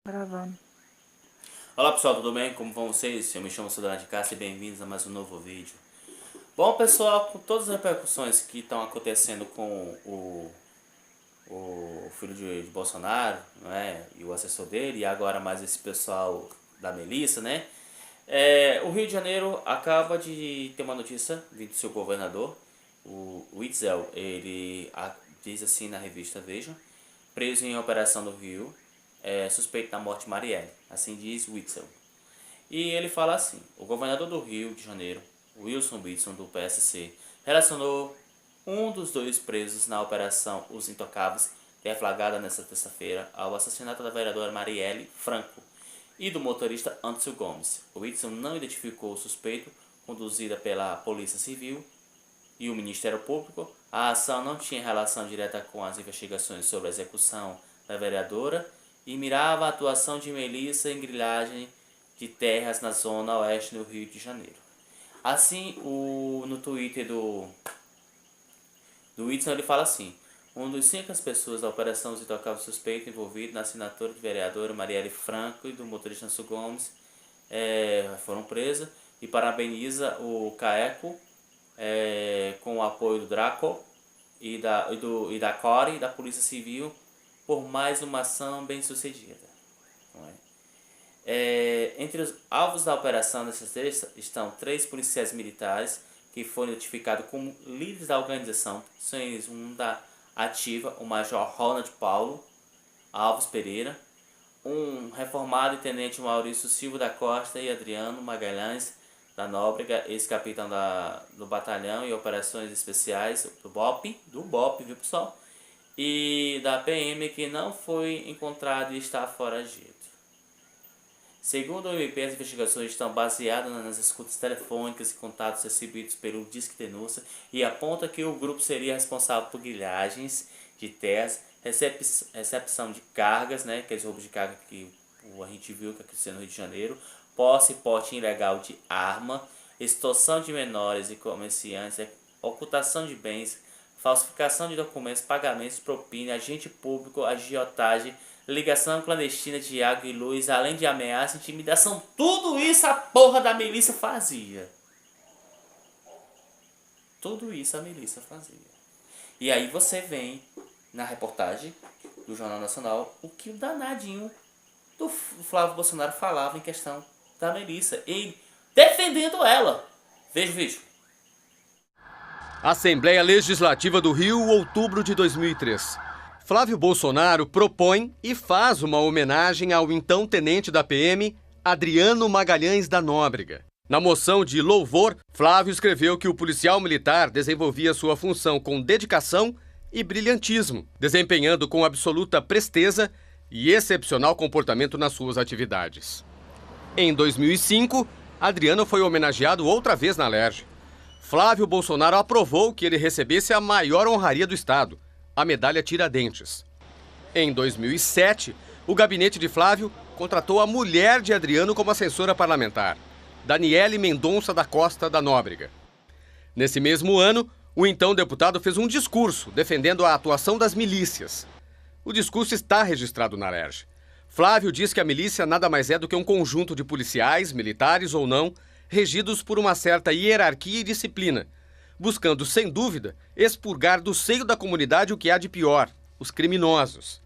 Gravando. Olá pessoal, tudo bem? Como vão vocês? Eu me chamo Cidadão de Cássia e bem-vindos a mais um novo vídeo. Bom pessoal, com todas as repercussões que estão acontecendo com o filho de Bolsonaro, né, e o assessor dele, e agora mais esse pessoal da Melissa, né? O Rio de Janeiro acaba de ter uma notícia vindo do seu governador, o Witzel. Diz assim na revista Veja: preso em operação no Rio, suspeito da morte de Marielle. Assim diz Witzel. E ele fala assim: o governador do Rio de Janeiro, Wilson Witson, do PSC, relacionou um dos dois presos na Operação Os Intocáveis, deflagrada nesta terça-feira, ao assassinato da vereadora Marielle Franco e do motorista Anderson Gomes. O Witson não identificou o suspeito, conduzida pela Polícia Civil e o Ministério Público. A ação não tinha relação direta com as investigações sobre a execução da vereadora e mirava a atuação de Melissa em grilagem de terras na zona oeste do Rio de Janeiro. Assim, no Twitter do Whitson, ele fala assim: um dos 5 pessoas da operação se tocava suspeito envolvido na assinatura de vereadora Marielle Franco e do motorista Anderson Gomes foram presos, e parabeniza o CAECO com o apoio do Draco e da CORE e da Polícia Civil por mais uma ação bem sucedida. Não é? Entre os alvos da operação dessa terça estão 3 policiais militares que foram identificados como líderes da organização. São eles um da ativa, o Major Ronald Paulo Alves Pereira, um reformado tenente Maurício Silva da Costa e Adriano Magalhães da Nóbrega, ex-capitão do batalhão e operações especiais do BOP, viu pessoal? E da PM, que não foi encontrado e está foragido. Segundo o MP, as investigações estão baseadas nas escutas telefônicas e contatos recebidos pelo Disque Denúncia e aponta que o grupo seria responsável por grilhagens de terras, recepção de cargas, né, aqueles roubos de carga que a gente viu que aconteceu no Rio de Janeiro, posse e porte ilegal de arma, extorsão de menores e comerciantes, ocultação de bens, falsificação de documentos, pagamentos, propina, agente público, agiotagem, ligação clandestina de água e luz, além de ameaça, intimidação. Tudo isso a porra da milícia fazia. Tudo isso a milícia fazia. E aí você vem na reportagem do Jornal Nacional o que o danadinho do Flávio Bolsonaro falava em questão da milícia. Ele defendendo ela. Veja o vídeo. Assembleia Legislativa do Rio, outubro de 2003. Flávio Bolsonaro propõe e faz uma homenagem ao então tenente da PM, Adriano Magalhães da Nóbrega. Na moção de louvor, Flávio escreveu que o policial militar desenvolvia sua função com dedicação e brilhantismo, desempenhando com absoluta presteza e excepcional comportamento nas suas atividades. Em 2005, Adriano foi homenageado outra vez na Alerj. Flávio Bolsonaro aprovou que ele recebesse a maior honraria do Estado, a medalha Tiradentes. Em 2007, o gabinete de Flávio contratou a mulher de Adriano como assessora parlamentar, Daniele Mendonça da Costa da Nóbrega. Nesse mesmo ano, o então deputado fez um discurso defendendo a atuação das milícias. O discurso está registrado na Alerj. Flávio diz que a milícia nada mais é do que um conjunto de policiais, militares ou não, regidos por uma certa hierarquia e disciplina, buscando, sem dúvida, expurgar do seio da comunidade o que há de pior, os criminosos.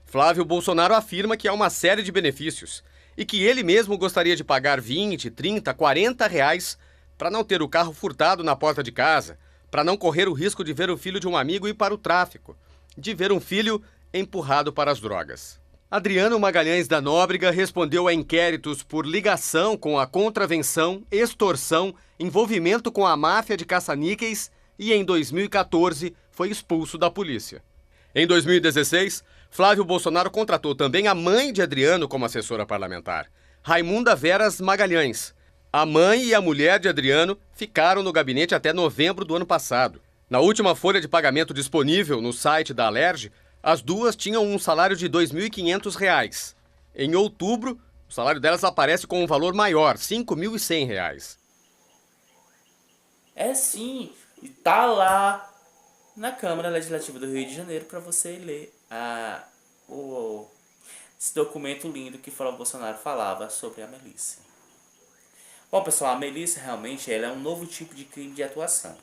Flávio Bolsonaro afirma que há uma série de benefícios e que ele mesmo gostaria de pagar 20, 30, 40 reais para não ter o carro furtado na porta de casa, para não correr o risco de ver o filho de um amigo ir para o tráfico, de ver um filho empurrado para as drogas. Adriano Magalhães da Nóbrega respondeu a inquéritos por ligação com a contravenção, extorsão, envolvimento com a máfia de caça-níqueis e, em 2014, foi expulso da polícia. Em 2016, Flávio Bolsonaro contratou também a mãe de Adriano como assessora parlamentar, Raimunda Veras Magalhães. A mãe e a mulher de Adriano ficaram no gabinete até novembro do ano passado. Na última folha de pagamento disponível no site da Alerj, as duas tinham um salário de R$ 2.500. Em outubro, o salário delas aparece com um valor maior, R$ 5.100. É sim, e tá lá na Câmara Legislativa do Rio de Janeiro para você ler esse documento lindo que Flávio Bolsonaro falava sobre a milícia. Bom, pessoal, a milícia realmente ela é um novo tipo de crime de atuação.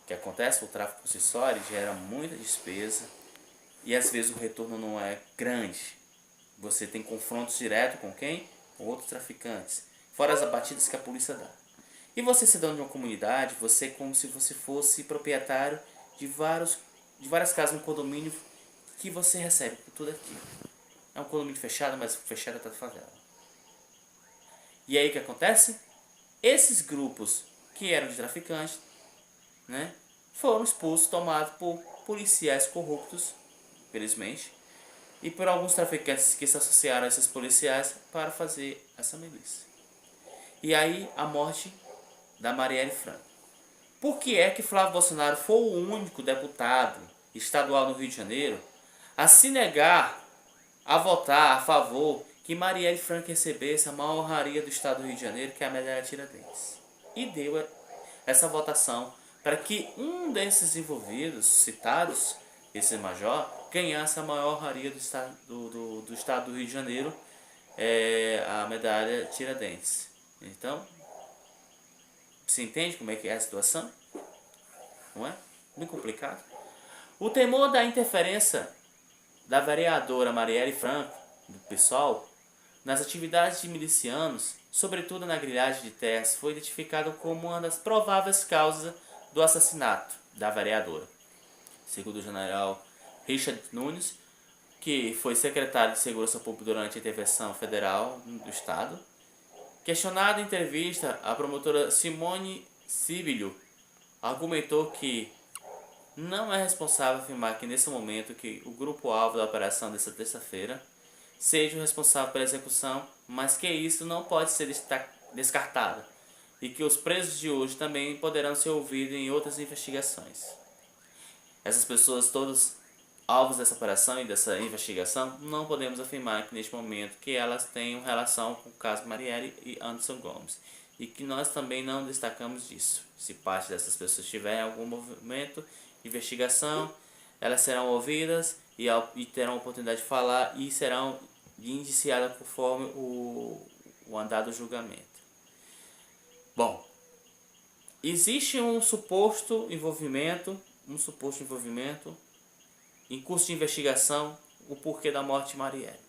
O que acontece, o tráfico por si só ele gera muita despesa e às vezes o retorno não é grande. Você tem confrontos diretos com quem? Com outros traficantes, fora as abatidas que a polícia dá. E você ser dono de uma comunidade, você é como se você fosse proprietário de várias casas no condomínio que você recebe por tudo aquilo. É um condomínio fechado, mas fechado está de favela. E aí o que acontece? Esses grupos que eram de traficantes, né, foram expulsos, tomados por policiais corruptos, infelizmente, e por alguns traficantes que se associaram a esses policiais para fazer essa milícia. E aí a morte da Marielle Franco. Por que é que Flávio Bolsonaro foi o único deputado estadual no Rio de Janeiro a se negar a votar a favor que Marielle Franco recebesse a maior honraria do estado do Rio de Janeiro, que é a medalha Tiradentes? E deu essa votação para que um desses envolvidos, citados, esse major, ganhasse a maior honraria do estado do Rio de Janeiro, a medalha Tiradentes. Então, você entende como é que é a situação? Não é? Muito complicado. O temor da interferência da vereadora Marielle Franco, do PSOL, nas atividades de milicianos, sobretudo na grilagem de terras, foi identificado como uma das prováveis causas do assassinato da vereadora. Segundo o general Richard Nunes, que foi secretário de Segurança Pública durante a intervenção federal do Estado, questionada em entrevista, a promotora Simone Sibilho argumentou que não é responsável afirmar que nesse momento que o grupo-alvo da operação dessa terça-feira seja o responsável pela execução, mas que isso não pode ser descartado e que os presos de hoje também poderão ser ouvidos em outras investigações. Essas pessoas todas alvos dessa operação e dessa investigação, não podemos afirmar que neste momento que elas tenham relação com o caso Marielle e Anderson Gomes e que nós também não destacamos disso. Se parte dessas pessoas tiverem algum movimento de investigação, elas serão ouvidas e terão a oportunidade de falar e serão indiciadas conforme o andar do julgamento. Bom, existe um suposto envolvimento em curso de investigação o porquê da morte de Marielle.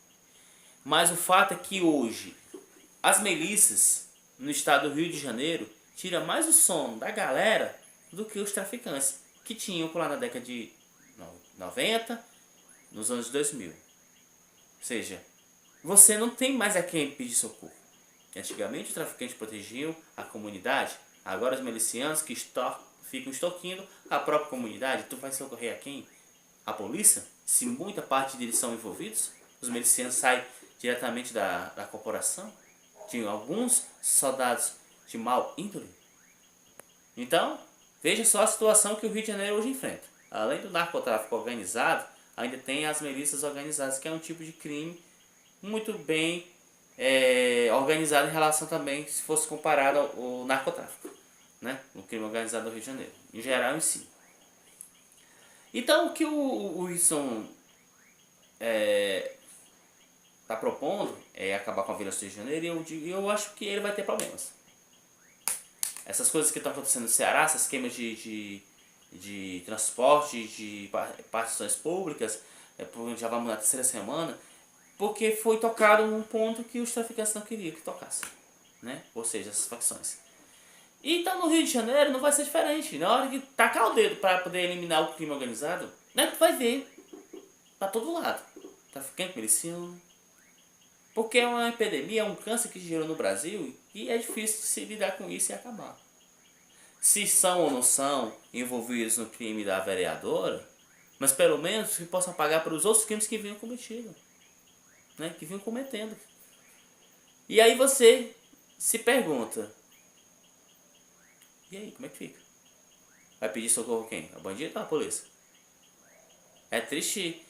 Mas o fato é que hoje as milícias no estado do Rio de Janeiro tiram mais o sono da galera do que os traficantes que tinham lá na década de 90, nos anos 2000. Ou seja, você não tem mais a quem pedir socorro. Antigamente os traficantes protegiam a comunidade, agora os milicianos que ficam extorquindo a própria comunidade. Tu vai socorrer a quem? A polícia? Se muita parte deles são envolvidos, os milicianos saem diretamente da corporação. Tinham alguns soldados de mau índole. Então, veja só a situação que o Rio de Janeiro hoje enfrenta. Além do narcotráfico organizado, ainda tem as milícias organizadas, que é um tipo de crime muito bem organizado em relação também, se fosse comparado ao narcotráfico, né? O crime organizado do Rio de Janeiro, em geral em si. Então, o que o Wilson está propondo é acabar com a violência do Rio de Janeiro, e eu acho que ele vai ter problemas. Essas coisas que estão acontecendo no Ceará, esses esquemas de transporte, de partições públicas, já vamos na terceira semana, porque foi tocado num ponto que os traficantes não queriam que tocasse, né? Ou seja, essas facções. E então no Rio de Janeiro não vai ser diferente. Na hora que tacar o dedo para poder eliminar o crime organizado, né, tu vai ver para todo lado. Traficante, miliciano. Porque é uma epidemia, é um câncer que gerou no Brasil e é difícil se lidar com isso e acabar. Se são ou não são envolvidos no crime da vereadora, mas pelo menos que possam pagar pelos outros crimes que vinham cometidos, né, que vinham cometendo. E aí você se pergunta, e aí, como é que fica? Vai pedir socorro quem? A bandido ou a polícia? É triste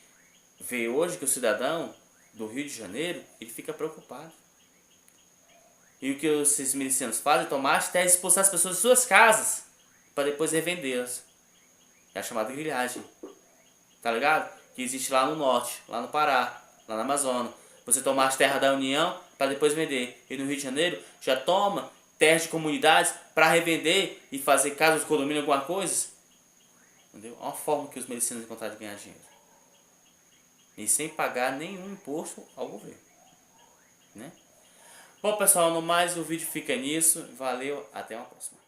ver hoje que o cidadão do Rio de Janeiro, ele fica preocupado. E o que esses milicianos fazem é tomar até expulsar as pessoas de suas casas para depois revendê-las. É a chamada grilhagem. Tá ligado? que existe lá no norte, lá no Pará, lá na Amazônia. Você tomar as terras da União para depois vender. E no Rio de Janeiro já toma terras de comunidades para revender e fazer casas de condomínio, alguma coisa. Entendeu? É uma forma que os milicianos encontraram de ganhar dinheiro. E sem pagar nenhum imposto ao governo. Né? Bom, pessoal, no mais o vídeo fica nisso. Valeu, até uma próxima.